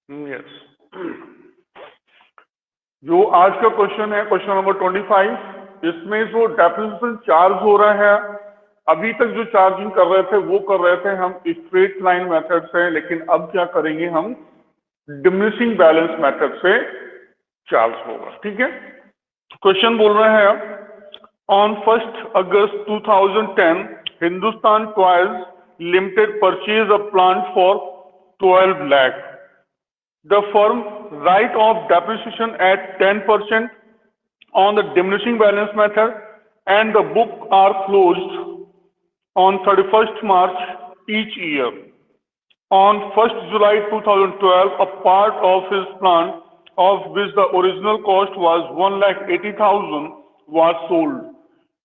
Yes. जो आज का क्वेश्चन है, क्वेश्चन नंबर 25, इसमें जो डेप्रिसिएशन चार्ज हो रहा है, अभी तक जो चार्जिंग कर रहे थे वो कर रहे थे हम स्ट्रेट लाइन मेथड से, लेकिन अब क्या करेंगे हम डिमिनिशिंग बैलेंस मेथड से चार्ज होगा। ठीक है। क्वेश्चन बोल रहे हैं on 1 August 2010 Hindustan toys limited purchase a plant for 12 lakh. The firm write off depreciation at 10% on the diminishing balance method and the book are closed on 31st March each year. On 1st July 2012, a part of his plant, of which the original cost was 1,80,000, was sold.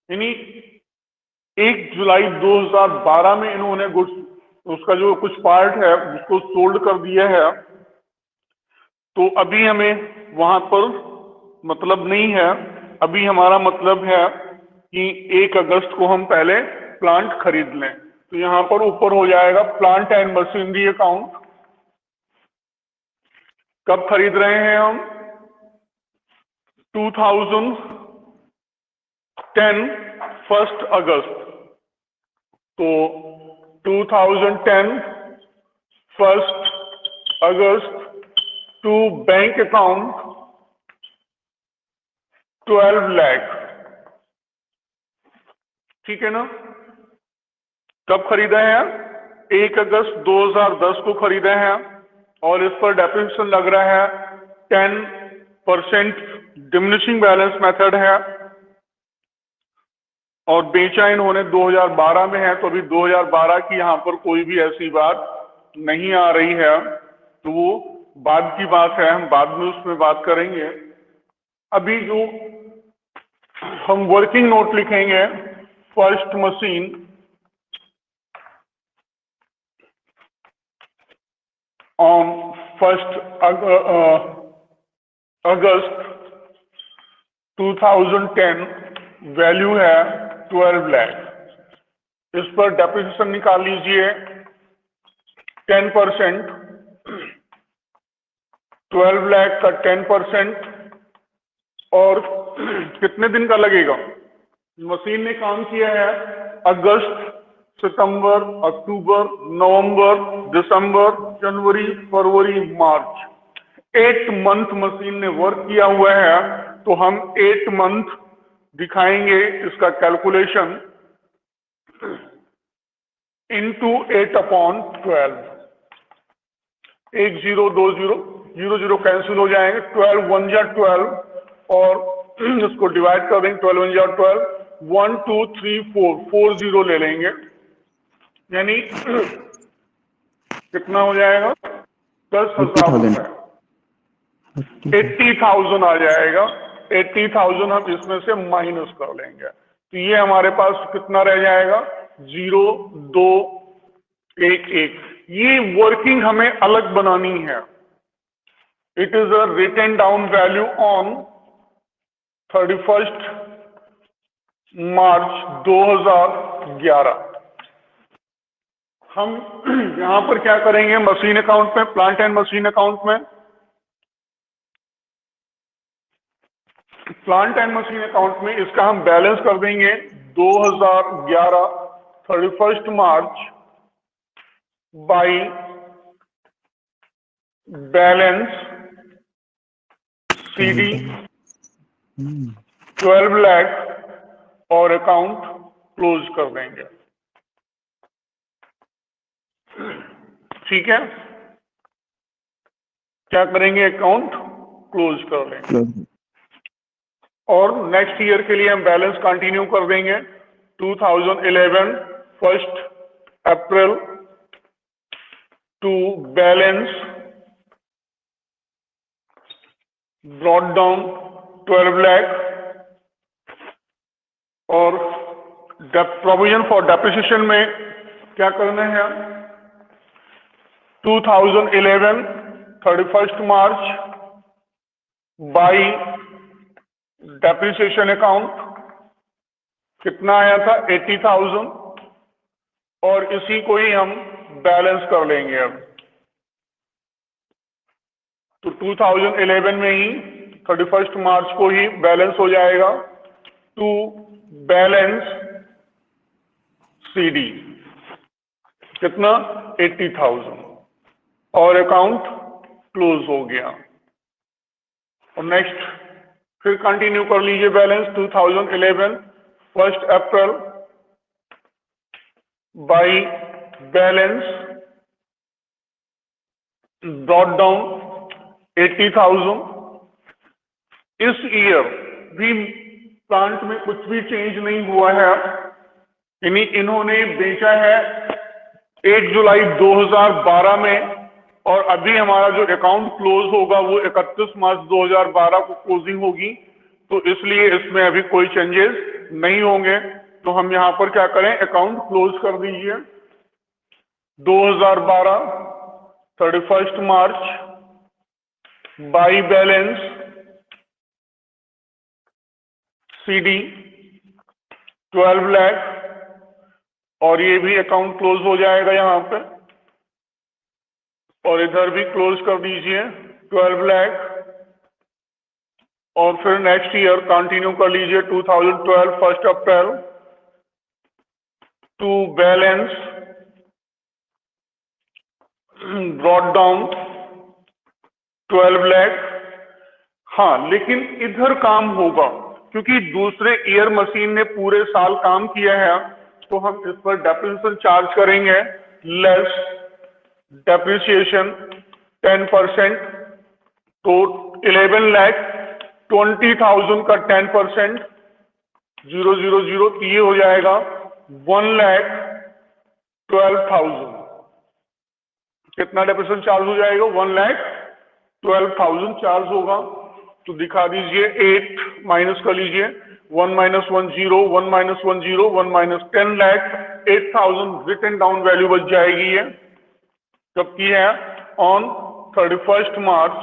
यानी 1 जुलाई 2012 में इन्होंने उसका जो कुछ part है उसको sold कर दिया है। तो अभी हमें वहां पर मतलब नहीं है, अभी हमारा मतलब है कि 1 अगस्त को हम पहले प्लांट खरीद लें। तो यहां पर ऊपर हो जाएगा प्लांट एंड मशीनरी अकाउंट। कब खरीद रहे हैं हम? 2010 1 अगस्त। तो 2010 1 अगस्त टू बैंक अकाउंट 12 लाख। ठीक है ना। कब खरीदा है? 1 अगस्त 2010 को खरीदा है और इस पर डेप्रिसिएशन लग रहा है 10% डिमिनिशिंग बैलेंस मेथड है और बेचा इन्होंने 2012 में है। तो अभी 2012 की यहां पर कोई भी ऐसी बात नहीं आ रही है, तो वो बाद की बात है, हम बाद में उसमें बात करेंगे। अभी जो हम वर्किंग नोट लिखेंगे, first machine on 1 August 2010 value है 12 लाख। इस पर डेप्रिसिएशन निकाल लीजिए 10%, 12 लाख का 10% और कितने दिन का लगेगा? मशीन ने काम किया है अगस्त, सितंबर, अक्टूबर, नवंबर, दिसंबर, जनवरी, फरवरी, मार्च। 8 मंथ मशीन ने वर्क किया हुआ है। तो हम 8 मंथ दिखाएंगे इसका कैलकुलेशन इंटू 8/12। 1 0 2 0 0 0 कैंसिल हो जाएंगे, 12 1 जा 12 और इसको डिवाइड कर देंगे, 12 1 जा 12, 1 2 3 4 0 ले लेंगे, यानी कितना हो जाएगा? 10,000 रुपए, 80,000 आ जाएगा। 80,000 हम इसमें से माइनस कर लेंगे, तो ये हमारे पास कितना रह जाएगा? 0 2 1 1। ये वर्किंग हमें अलग बनानी है। It is a written down value on 31 March 2011। हम यहां पर क्या करेंगे? मशीन अकाउंट में, प्लांट एंड मशीन अकाउंट में, प्लांट एंड मशीन अकाउंट में इसका हम बैलेंस कर देंगे 2011 31 March by balance C 12 lakh और अकाउंट क्लोज कर देंगे। ठीक है। क्या करेंगे? अकाउंट क्लोज कर देंगे और नेक्स्ट ईयर के लिए हम बैलेंस कंटिन्यू कर देंगे। 2011 1 April to balance brought down 12 lakh और प्रोविजन फॉर डेप्रिसिएशन में क्या करना है? 2011 31 मार्च बाई डेप्रिसिएशन अकाउंट कितना आया था? 80,000 और इसी को ही हम बैलेंस कर लेंगे। अब तो 2011 में ही 31 मार्च को ही बैलेंस हो जाएगा टू बैलेंस CD कितना 80,000 और अकाउंट क्लोज हो गया। और नेक्स्ट फिर कंटिन्यू कर लीजिए balance 2011 1 April by balance brought down 80,000। इस ईयर भी प्लांट में कुछ भी चेंज नहीं हुआ है, यानी इन्होंने बेचा है 1 जुलाई 2012 में और अभी हमारा जो अकाउंट क्लोज होगा वो 31 मार्च 2012 को क्लोजिंग होगी, तो इसलिए इसमें अभी कोई चेंजेस नहीं होंगे। तो हम यहां पर क्या करें, अकाउंट क्लोज कर दीजिए 2012 31 March by balance CD 12 lakh और ये भी अकाउंट क्लोज हो जाएगा यहां पे और इधर भी क्लोज कर दीजिए 12 लाख और फिर नेक्स्ट ईयर कंटिन्यू कर लीजिए 2012 1 April to balance brought down 12 lakh. हाँ, लेकिन इधर काम होगा क्योंकि दूसरे ईयर मशीन ने पूरे साल काम किया है, तो हम इस पर डेप्रिसिएशन चार्ज करेंगे लेस डेप्रिसिएशन 10%, तो 11,20,000 का 10% 0,000 तो ये हो जाएगा 1,12,000। कितना डेप्रिसिएशन चार्ज हो जाएगा 1,12,000 चार्ज होगा। तो दिखा दीजिए 8 माइनस कर लीजिए 1 - 1 0 1 - 1 0 1 - 10 लाख 8,000 रिटन डाउन वैल्यू बच जाएगी ये, जबकि है ऑन 31 मार्च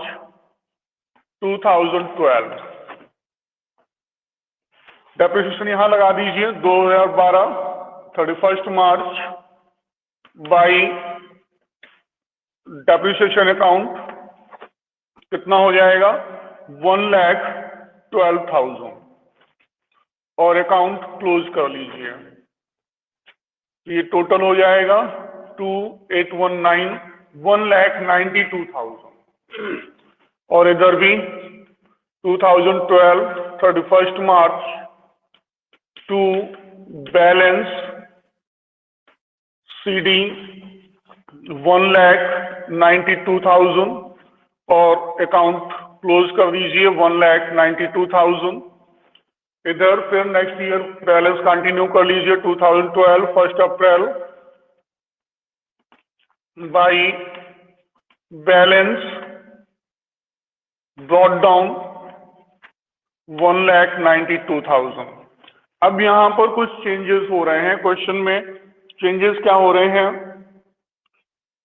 2012। डेप्रिसिएशन यहां लगा दीजिए 2012 31 मार्च बाई डेप्रिसिएशन अकाउंट कितना हो जाएगा 1,12,000 और अकाउंट क्लोज कर लीजिए। ये टोटल हो जाएगा 2,819 1,92,000 और इधर भी 2012 31 मार्च टू बैलेंस CD 1,92,000 और अकाउंट क्लोज कर दीजिए 1,92,000। इधर फिर नेक्स्ट ईयर बैलेंस कंटिन्यू कर लीजिए 2012 1 अप्रैल बाई बैलेंस ब्रॉट डाउन 1,92,000। अब यहां पर कुछ चेंजेस हो रहे हैं। क्वेश्चन में चेंजेस क्या हो रहे हैं,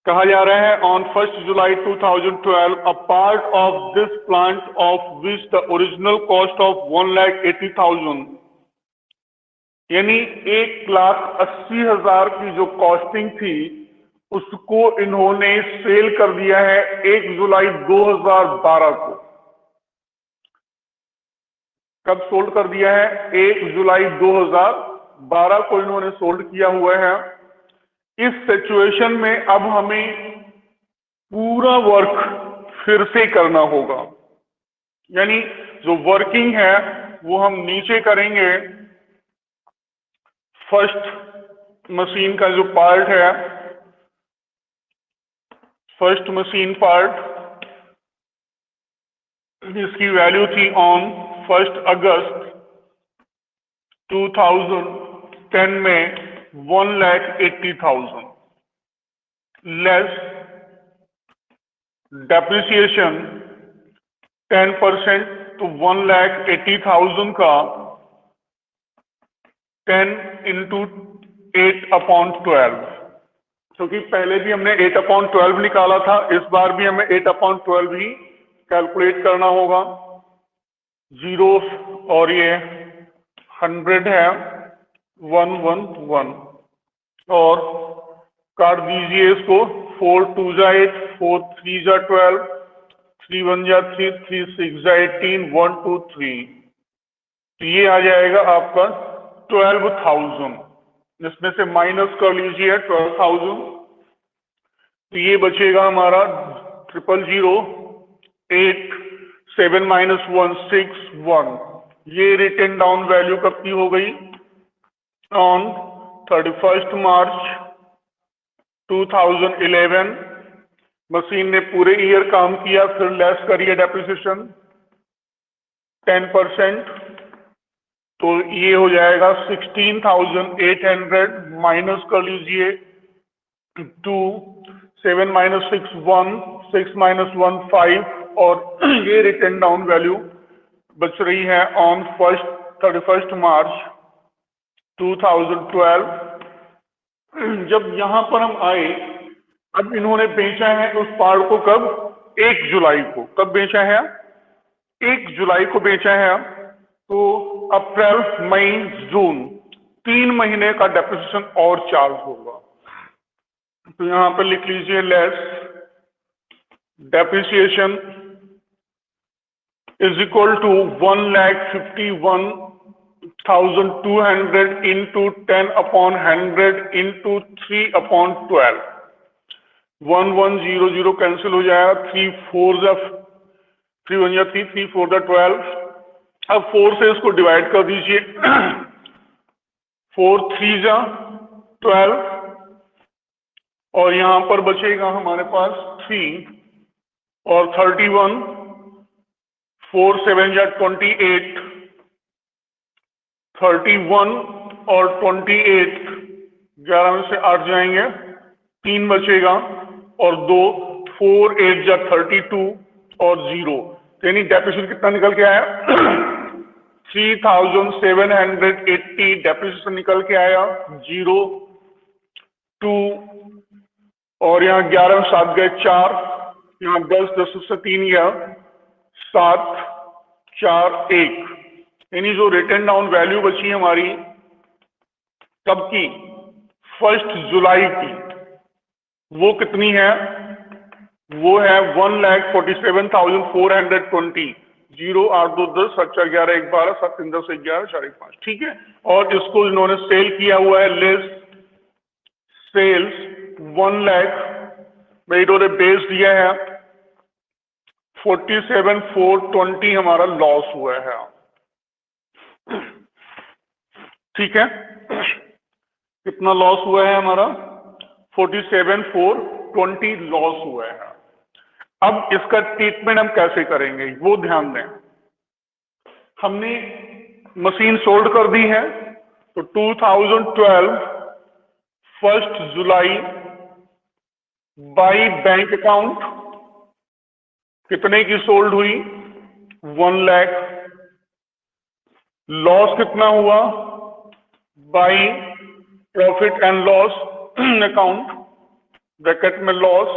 कहा जा रहा है on 1 July 2012 a part of this plant of which the original cost of 1,80,000 यानी 1,80,000 की जो कॉस्टिंग थी उसको इन्होंने सेल कर दिया है 1 जुलाई 2012 को। कब सोल्ड कर दिया है 1 जुलाई 2012 को इन्होंने सोल्ड किया हुआ है। इस सिचुएशन में अब हमें पूरा वर्क फिर से करना होगा, यानी जो वर्किंग है वो हम नीचे करेंगे। फर्स्ट मशीन का जो पार्ट है, फर्स्ट मशीन पार्ट, इसकी वैल्यू थी ऑन 1 अगस्त 2010 में 1,80,000 लेस डेप्रिसिएशन 10%, तो 1,80,000 का 10 × 8/12, क्योंकि पहले भी हमने 8/12 निकाला था, इस बार भी हमें 8/12 ही कैलकुलेट करना होगा। जीरो और ये 100 है 111 और काट दीजिए इसको 4 × 2 = 8 4 × 3 = 12 3 1 जा 3 3 6 जा 18 1 2 3, तो ये आ जाएगा आपका 12,000, जिसमें से माइनस कर लीजिए 12,000, तो ये बचेगा हमारा 000,8 7 माइनस 1 6 1। ये रिटन डाउन वैल्यू कब की हो गई? On 31 March 2011। मशीन ने पूरे ईयर काम किया, फिर लेस करिए डेप्रिसिएशन 10%, तो ये हो जाएगा 16,800 माइनस कर लीजिए 2 7 माइनस 6 1 6 माइनस 1 5, और ये रिटन डाउन वैल्यू बच रही है ऑन 31 मार्च 2012। जब यहां पर हम आए, अब इन्होंने बेचा है उस पार्ट को कब? 1 जुलाई को। कब बेचा है? 1 जुलाई को बेचा है। तो अप्रैल मई जून 3 महीने का डेप्रिसिएशन और चार्ज होगा। तो यहां पर लिख लीजिए less depreciation is equal to 1,51,200 into 10/100 into 3/12। 1100 cancel हो जाएगा, 3 4 जा 3 1 जा 3 3 4 जा 12। अब 4 से इसको डिवाइड कर दीजिए 4 3 जा 12, और यहां पर बचेगा हमारे पास 3 और 31, 4 7 जा 28, 31 और 28 11 में से 8 जाएंगे, 3 बचेगा और 2 4 8 जा 32 और 0, यानी डेप्रिसिएशन कितना निकल के आया? 3,780 डेप्रिसिएशन निकल के आया। 0 2 और यहाँ 11 7 गए 4, यहाँ 10 10 से 3 गया 7 4 1, यानी जो रिटन डाउन वैल्यू बची हमारी कब की? 1 जुलाई की, वो कितनी है? वो है 1,47,420। 0 8 2 10 7 4 11 1 12 7 3 10 11 4 1 5, ठीक है। और इसको इन्होंने सेल किया हुआ है, लेस सेल्स 1 लाख में इन्होंने बेच दिया है 47,420 हमारा लॉस हुआ है, ठीक है। कितना लॉस हुआ है हमारा? 47,420 लॉस हुआ है। अब इसका ट्रीटमेंट हम कैसे करेंगे वो ध्यान दें। हमने मशीन सोल्ड कर दी है, तो 2012 1 जुलाई बाई बैंक अकाउंट कितने की सोल्ड हुई? 1 लाख। लॉस कितना हुआ? By profit and loss account bracket में लॉस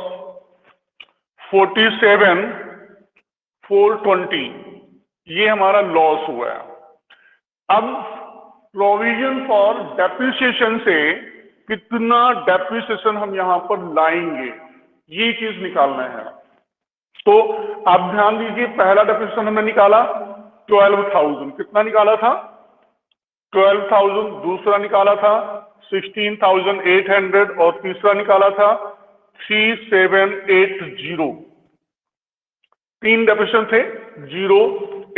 47,420, ये हमारा लॉस हुआ है। अब प्रोविजन फॉर डेप्रिसिएशन से कितना डेप्रिसिएशन हम यहां पर लाएंगे, ये चीज निकालना है। तो आप ध्यान दीजिए, पहला डेप्रिसिएशन हमने निकाला 12,000, कितना निकाला था? 12,000। दूसरा निकाला था 16,800 और तीसरा निकाला था 3,780। 3 डेप्रिसिएशन थे, 0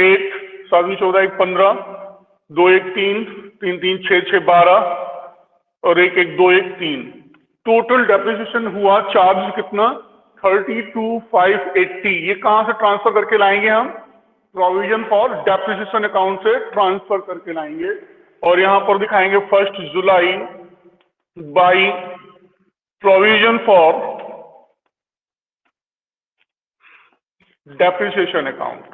8 7 14 1 15 2 1 3 3 3 6 6 12 और 1 1 2 1 3। टोटल डेप्रिसिएशन हुआ चार्ज कितना? 32,580। ये कहां से ट्रांसफर करके लाएंगे हम? प्रोविजन फॉर डेप्रिसिएशन अकाउंट से ट्रांसफर करके लाएंगे, और यहां पर दिखाएंगे 1 July by provision for depreciation account.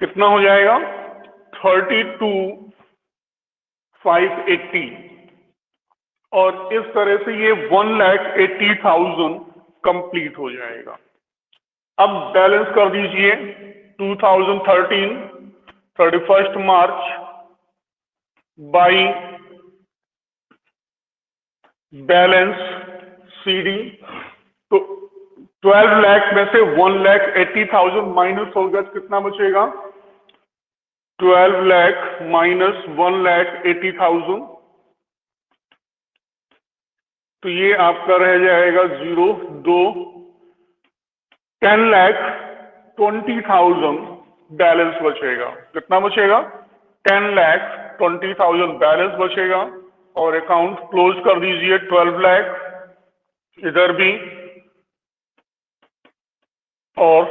कितना हो जाएगा? 32,580, और इस तरह से ये 1,80,000 कंप्लीट हो जाएगा। अब बैलेंस कर दीजिए 2013 31 मार्च बाई बैलेंस सीडी, तो 12 लाख में से 1,80,000 माइनस होगा तो कितना बचेगा? 12 लाख माइनस 1,80,000, तो ये आपका रह जाएगा 0 2 10,20,000 बैलेंस बचेगा। कितना बचेगा? 10,20,000 बैलेंस बचेगा और अकाउंट क्लोज कर दीजिए। 12 लाख इधर भी, और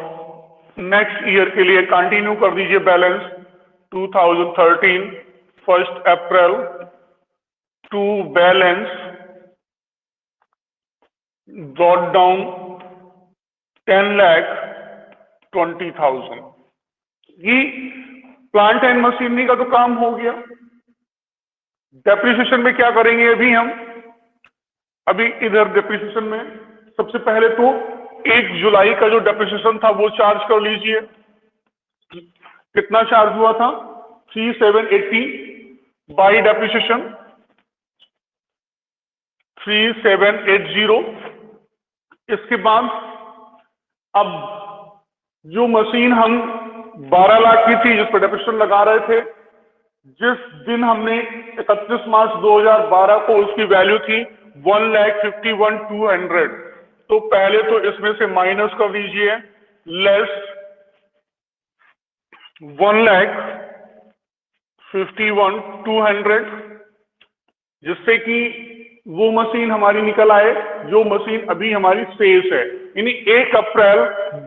नेक्स्ट ईयर के लिए कंटिन्यू कर दीजिए balance 2013 1 April to balance brought down 10,20,000। ये प्लांट एंड मशीनरी का तो काम हो गया। डेप्रिसिएशन में क्या करेंगे अभी हम? अभी इधर डेप्रिसिएशन में सबसे पहले तो 1 जुलाई का जो डेप्रिसिएशन था वो चार्ज कर लीजिए। कितना चार्ज हुआ था? 3780 बाई डेप्रिसिएशन 3780। इसके बाद अब जो मशीन हम 12 लाख की थी जिस पर डेप्रिसिएशन लगा रहे थे, जिस दिन हमने 31 मार्च 2012 को उसकी वैल्यू थी 1,51,200। तो पहले तो इसमें से माइनस कर दीजिए, लेस 1,51,200, जिससे कि वो मशीन हमारी निकल आए जो मशीन अभी हमारी शेष है। यानी 1 अप्रैल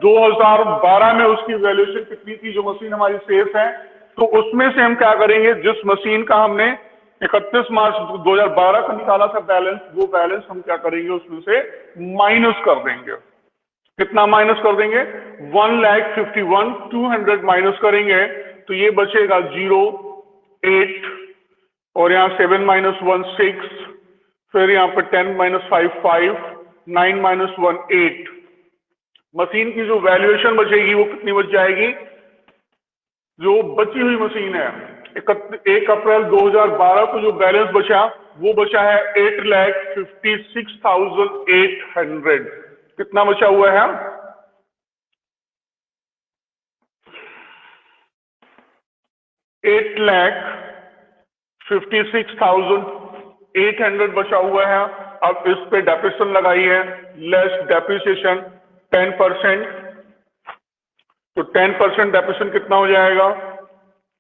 2012 में उसकी वैल्यूएशन कितनी थी जो मशीन हमारी शेष है? तो उसमें से हम क्या करेंगे, जिस मशीन का हमने 31 मार्च 2012 का निकाला था बैलेंस, वो बैलेंस हम क्या करेंगे उसमें से माइनस कर देंगे। कितना माइनस कर देंगे? 1,51,200 माइनस करेंगे तो ये बचेगा 0 8 और यहाँ 7 माइनस 1 6, फिर यहाँ पर 10 माइनस 5 5, 9 माइनस 1 8। मशीन की जो वैल्यूएशन बचेगी वो कितनी बच जाएगी? जो बची हुई मशीन है 1 अप्रैल 2012 को जो बैलेंस बचा वो बचा है 8,56,800। कितना बचा हुआ है? 8,56,800 बचा हुआ है। अब इस पे डेप्रिसिएशन लगाइए, लेस डेप्रिसिएशन 10%, तो 10% डेप्रिसिएशन कितना हो जाएगा?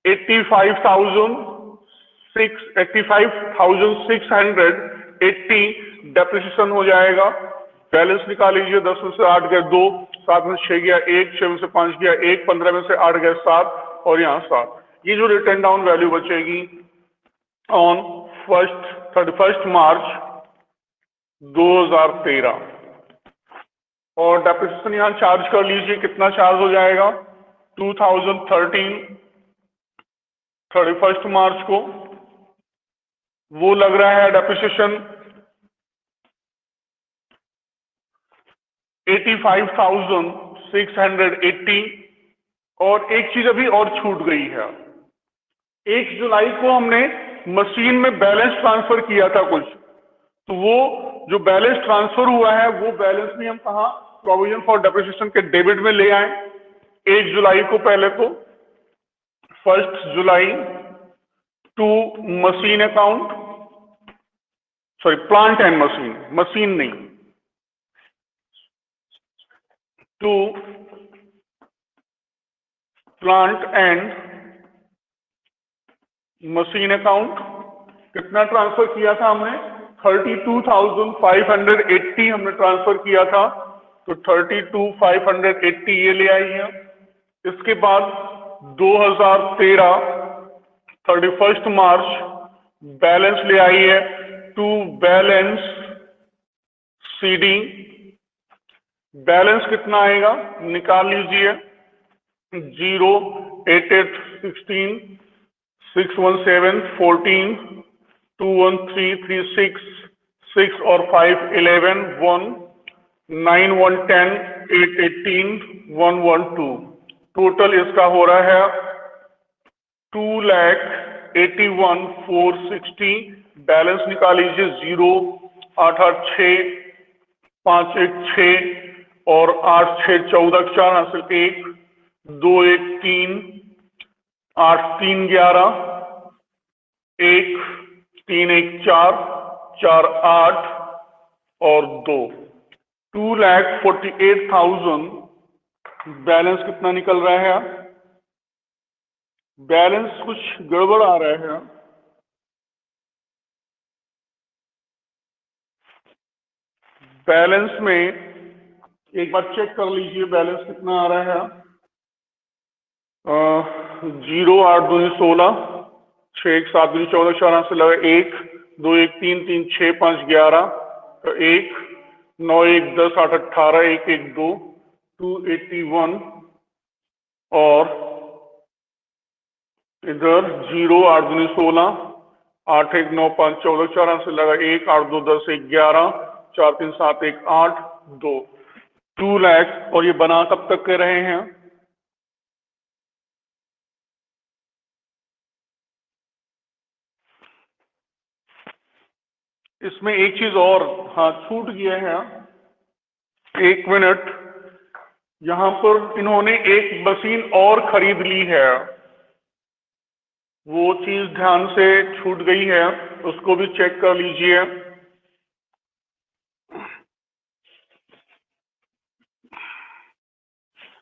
85,680 डेप्रिसिएशन हो जाएगा। बैलेंस निकाल लीजिए। 10 में से 8 गया 2, 7 में से 6 गया 1, 6 में से 5 गया 1, 15 में से 8 गया 7 और यहाँ 7। ये जो रिटर्न डाउन वैल्यू बचेगी ऑन 31 मार्च 2013, और डेप्रिसिएशन यहाँ चार्ज कर लीजिए। कितना चार्ज हो जाएगा? 2013 31 मार्च को वो लग रहा है डेप्रिसिएशन 85,680। और एक चीज अभी और छूट गई है। 1 जुलाई को हमने मशीन में बैलेंस ट्रांसफर किया था कुछ, तो वो जो बैलेंस ट्रांसफर हुआ है वो बैलेंस भी हम कहा प्रोविजन फॉर डेप्रिसिएशन के डेबिट में ले आए 1 जुलाई को। पहले तो 1 July to machine account, sorry plant and machine, machine नहीं, to plant and machine account. कितना ट्रांसफर किया था हमने? 32,580 हमने ट्रांसफर किया था, तो 32,580 ये ले आई है। इसके बाद 2013 31 मार्च बैलेंस ले आई है टू बैलेंस सीडी। बैलेंस कितना आएगा निकाल लीजिए। 0 8 8 16 617 14 2 1 3 3 6 6 और 5 11 1 9 1 10 8 18 1 1 2। टोटल इसका हो रहा है 2,81,460। बैलेंस निकाल लीजिए। 0 8 8 6 5 1 6 और 8 6 14 4 हासिल 1 2 1 3 8 3 11 1 3 1 4 4 8 और 2 2,48,000 बैलेंस कितना निकल रहा है? बैलेंस कुछ गड़बड़ आ रहा है। बैलेंस में एक बार चेक कर लीजिए बैलेंस कितना आ रहा है। 0 8 2 16 6 1 7 2 14 4 से लगा 1 2 1 3 3 6 5 11 1 9 1 10 8 18 1 1 2 281 और इधर 0 8 2 16 8 1 9 5 14 4 से लगा 1 8 2 10 1 11 4 3 7 1 8 2 2 लाख। और ये बना कब तक के रहे हैं? इसमें एक चीज और, हाँ छूट गया है, 1 मिनट। यहां पर इन्होंने एक मशीन और खरीद ली है, वो चीज ध्यान से छूट गई है, उसको भी चेक कर लीजिए।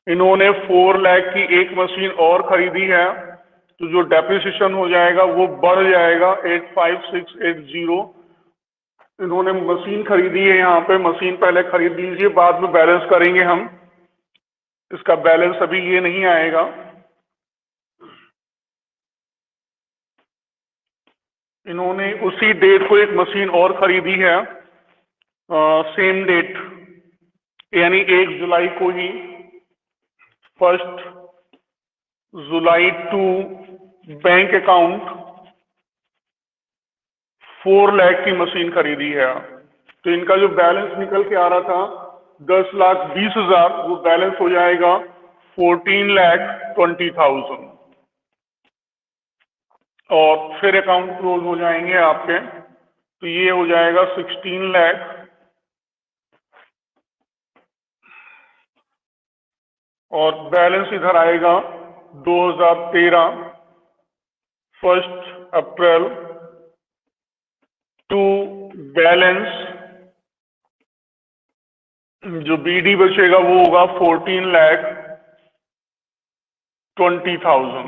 इन्होंने 4 लाख की एक मशीन और खरीदी है, तो जो डेप्रिसिएशन हो जाएगा वो बढ़ जाएगा 85680। इन्होंने मशीन खरीदी है, यहाँ पे मशीन पहले खरीद लीजिए, बाद में बैलेंस करेंगे हम। इसका बैलेंस अभी ये नहीं आएगा। इन्होंने उसी डेट को एक मशीन और खरीदी है, सेम डेट, यानी 1 जुलाई को ही, 1 July to bank account 4 lakh की मशीन खरीदी है। तो इनका जो बैलेंस निकल के आ रहा था 10,20,000, वो बैलेंस हो जाएगा 14,20,000 और फिर अकाउंट क्लोज हो जाएंगे आपके। तो ये हो जाएगा 16 लाख और बैलेंस इधर आएगा 2013 1 अप्रैल टू बैलेंस जो बीडी बचेगा वो होगा 14,20,000।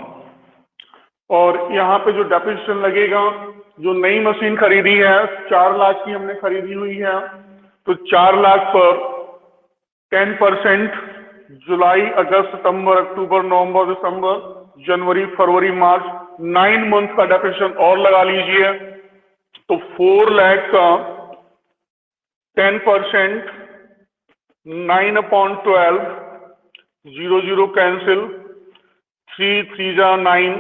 और यहाँ पे जो डेप्रिसिएशन लगेगा, जो नई मशीन खरीदी है 4 लाख की हमने खरीदी हुई है, तो 4 लाख पर 10% जुलाई अगस्त सितंबर अक्टूबर नवंबर दिसंबर जनवरी फरवरी मार्च 9 मंथ का डेप्रिसिएशन और लगा लीजिए। तो 4 लाख का 10% 9/12 0 0 कैंसिल 3 3 जा 9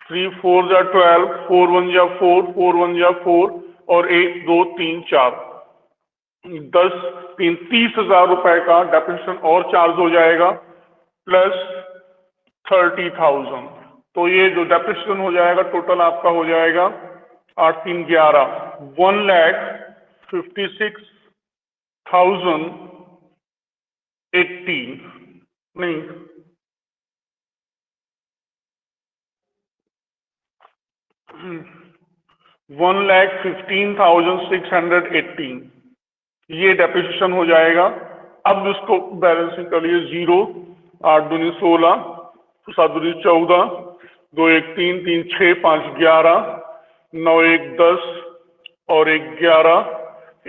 3 4 जा 12 4 1 जा 4 4 1 जा 4 और 1 2 3 4 10 3 30,000 रुपए का डेप्रिसिएशन और चार्ज हो जाएगा प्लस 30,000। तो ये जो डेप्रिसिएशन हो जाएगा टोटल आपका हो जाएगा 8 3 11 1,56,018 नहीं 1,15,618 ये डेप्रिसिएशन हो जाएगा। अब इसको बैलेंसिंग कर लिए 0 8 दूनी 16 7 दूनी 14 2 1 3 3 6 5 11 9 1 10 और 1 11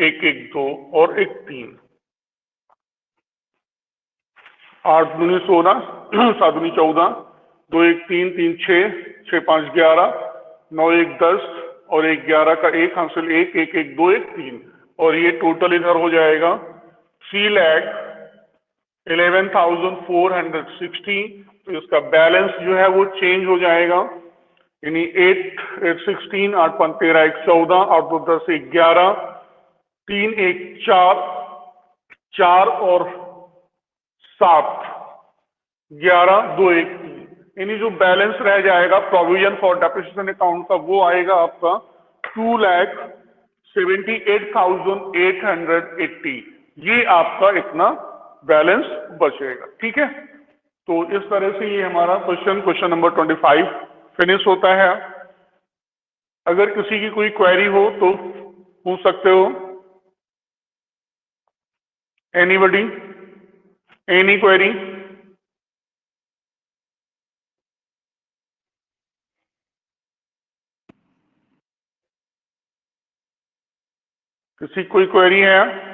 1 1 2 और 1 3 8 दूनी 16 7 दूनी 14 2 1 3 3 6 6 5 11 9 1 10 और 1 11 का 1 हासिल 1 1 1 2 1 3 और ये टोटल इधर हो जाएगा 3,11,460। तो इसका बैलेंस जो है वो चेंज हो जाएगा, यानी 8 8 16 8 5 13 1 14 8 2 10 1 11 3 1 4 4 और 7 11 2 1 3, यानी जो बैलेंस रह जाएगा प्रोविजन फॉर डेप्रिसिएशन अकाउंट का वो आएगा आपका 2,78,880। ये आपका इतना बैलेंस बचेगा। ठीक है, तो इस तरह से ये हमारा क्वेश्चन नंबर 25 फिनिश होता है। अगर किसी की कोई क्वेरी हो तो पूछ सकते हो। Anybody, any query? किसी कोई क्वेरी है?